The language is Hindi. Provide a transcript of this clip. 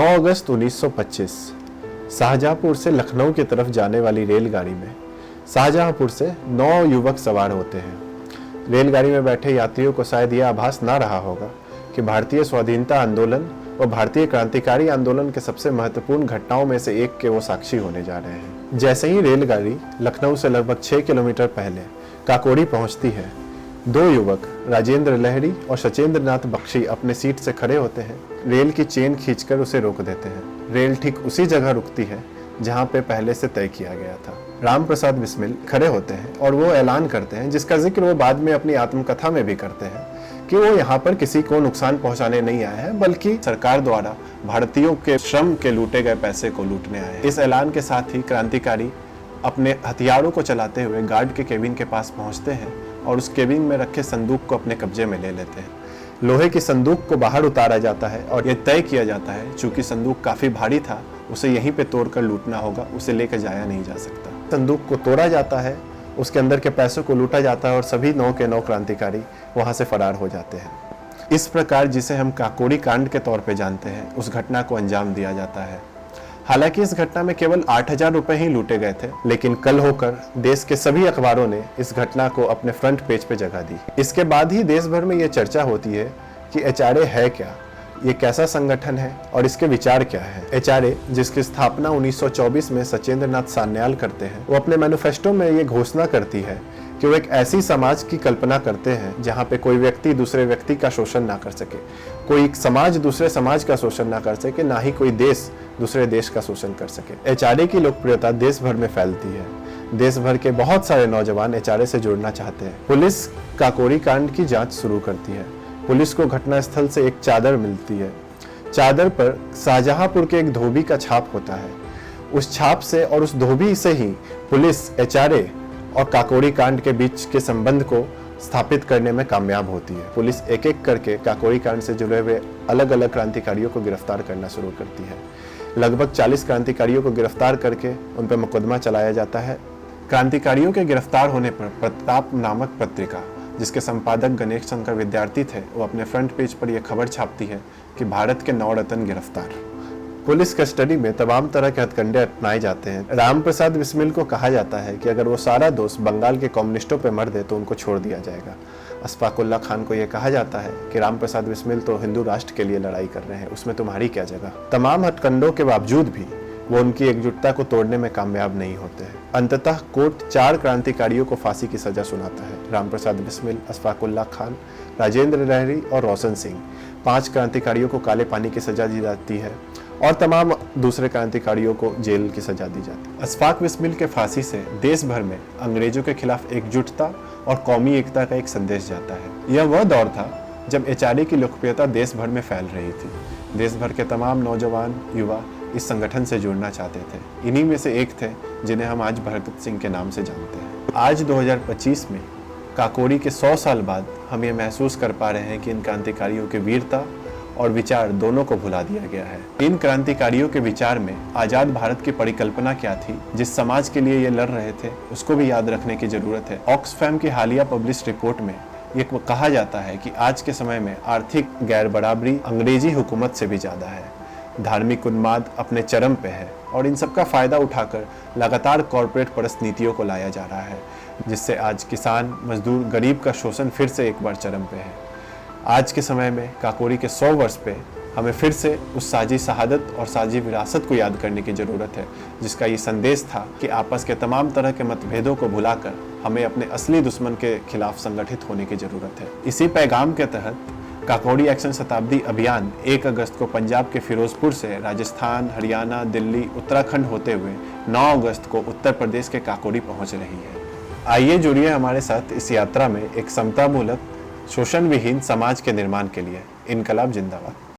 9 अगस्त 1925 शाहजहांपुर से लखनऊ की तरफ जाने वाली रेलगाड़ी में शाहजहांपुर से 9 युवक सवार होते हैं। रेलगाड़ी में बैठे यात्रियों को शायद यह आभास ना रहा होगा कि भारतीय स्वाधीनता आंदोलन और भारतीय क्रांतिकारी आंदोलन के सबसे महत्वपूर्ण घटनाओं में से एक के वो साक्षी होने जा रहे हैं। जैसे ही रेलगाड़ी लखनऊ से लगभग 6 किलोमीटर पहले काकोरी पहुंचती है, 2 युवक राजेंद्र लहरी और सचेंद्र नाथ बख्शी अपने सीट से खड़े होते हैं। रेल की चेन खींचकर उसे रोक देते हैं। रेल ठीक उसी जगह रुकती है जहां पे पहले से तय किया गया था। राम प्रसाद बिस्मिल खड़े होते हैं और वो ऐलान करते हैं, जिसका जिक्र वो बाद में अपनी आत्मकथा में भी करते हैं, कि वो यहाँ पर किसी को नुकसान पहुंचाने नहीं आए हैं, बल्कि सरकार द्वारा भारतीयों के श्रम के लूटे गए पैसे को लूटने आए हैं। इस ऐलान के साथ ही क्रांतिकारी अपने हथियारों को चलाते हुए गार्ड के केबिन के पास पहुंचते हैं और उस केबिन में रखे संदूक को अपने कब्जे में ले लेते हैं। लोहे की संदूक को बाहर उतारा जाता है और यह तय किया जाता है, चूंकि संदूक काफी भारी था, उसे यहीं पे तोड़कर लूटना होगा, उसे लेकर जाया नहीं जा सकता। संदूक को तोड़ा जाता है, उसके अंदर के पैसों को लूटा जाता है और सभी 9 के 9 क्रांतिकारी वहां से फरार हो जाते हैं। इस प्रकार जिसे हम काकोरी कांड के तौर पे जानते हैं, उस घटना को अंजाम दिया जाता है। हालांकि इस घटना में केवल 8,000 रुपए ही लूटे गए थे, लेकिन कल होकर देश के सभी अखबारों ने इस घटना को अपने फ्रंट पेज पे जगह दी। इसके बाद ही देश भर में ये चर्चा होती है कि एचआरए है क्या, ये कैसा संगठन है और इसके विचार क्या है। एचआरए, जिसकी स्थापना 1924 में सचेंद्र नाथ सान्याल करते हैं, वो अपने मैनिफेस्टो में ये घोषणा करती है कि वो एक ऐसी समाज की कल्पना करते हैं जहाँ पे कोई व्यक्ति दूसरे व्यक्ति का शोषण ना कर सके, कोई समाज दूसरे समाज का शोषण ना कर सके, ना ही कोई देश दूसरे देश का शोषण कर सके। एचआरए की लोकप्रियता देश भर में फैलती है। देश भर के बहुत सारे नौजवान एचआरए से जुड़ना चाहते हैं। पुलिस काकोरी कांड की जांच शुरू करती है। पुलिस को घटनास्थल से एक चादर मिलती है। चादर पर शाहजहांपुर के एक धोबी का छाप होता है। उस छाप से और उस धोबी से ही पुलिस एचआरए और काकोरी कांड के बीच के संबंध को स्थापित करने में कामयाब होती है। पुलिस एक एक करके काकोरी कांड से जुड़े हुए अलग अलग क्रांतिकारियों को गिरफ्तार करना शुरू करती है। लगभग 40 क्रांतिकारियों को गिरफ्तार करके उन पर मुकदमा चलाया जाता है। क्रांतिकारियों के गिरफ्तार होने पर प्रताप नामक पत्रिका, जिसके संपादक गणेश शंकर विद्यार्थी थे, वो अपने फ्रंट पेज पर यह खबर छापती है कि भारत के 9 रत्न गिरफ्तार। पुलिस कस्टडी में तमाम तरह के हथकंडे अपनाए जाते हैं। राम प्रसाद बिस्मिल को कहा जाता है कि अगर वो सारा दोष बंगाल के कम्युनिस्टों पे मर दे तो उनको छोड़ दिया जाएगा। अशफाकुल्ला खान को यह कहा जाता है कि राम प्रसाद बिस्मिल तो हिंदू राष्ट्र के लिए लड़ाई कर रहे हैं, उसमें तुम्हारी क्या जगह। तमाम हथकंडों के बावजूद भी वो उनकी एकजुटता को तोड़ने में कामयाब नहीं होते हैं। अंततः कोर्ट 4 क्रांतिकारियों को फांसी की सजा सुनाता है। राम प्रसाद बिस्मिल, अशफाकुल्ला खान, राजेंद्र लहरी और रोशन सिंह, 5 क्रांतिकारियों को काले पानी की सजा दी जाती है और तमाम दूसरे क्रांतिकारियों को जेल की सजा दी जाती है। अशफाक बिस्मिल के फांसी से देश भर में अंग्रेजों के खिलाफ एकजुटता और कौमी एकता का एक संदेश जाता है। यह वह दौर था जब एचआरए की लोकप्रियता देश भर में फैल रही थी। देश भर के तमाम नौजवान युवा इस संगठन से जुड़ना चाहते थे। इन्हीं में से एक थे जिन्हें हम आज भगत सिंह के नाम से जानते हैं। आज 2025 में काकोरी के 100 साल बाद हम ये महसूस कर पा रहे हैं कि इन क्रांतिकारियों की वीरता और विचार दोनों को भुला दिया गया है। इन क्रांतिकारियों के विचार में आजाद भारत की परिकल्पना क्या थी, जिस समाज के लिए ये लड़ रहे थे, उसको भी याद रखने की जरूरत है। ऑक्सफैम की हालिया पब्लिश रिपोर्ट में ये कहा जाता है कि आज के समय में आर्थिक गैर बराबरी अंग्रेजी हुकूमत से भी ज्यादा है। धार्मिक उन्माद अपने चरम पे है और इन सब का फायदा उठाकर लगातार कॉरपोरेट परस्त नीतियों को लाया जा रहा है, जिससे आज किसान, मजदूर, गरीब का शोषण फिर से एक बार चरम पे है। आज के समय में काकोरी के 100 वर्ष पे हमें फिर से उस साजी शहादत और साजी विरासत को याद करने की ज़रूरत है, जिसका ये संदेश था कि आपस के तमाम तरह के मतभेदों को भुलाकर हमें अपने असली दुश्मन के खिलाफ संगठित होने की ज़रूरत है। इसी पैगाम के तहत काकोरी एक्शन शताब्दी अभियान 1 अगस्त को पंजाब के फिरोजपुर से राजस्थान, हरियाणा, दिल्ली, उत्तराखंड होते हुए 9 अगस्त को उत्तर प्रदेश के काकोरी पहुंच रही है। आइए जुड़िए हमारे साथ इस यात्रा में एक समतामूलक, शोषण विहीन समाज के निर्माण के लिए। इनकलाब जिंदाबाद।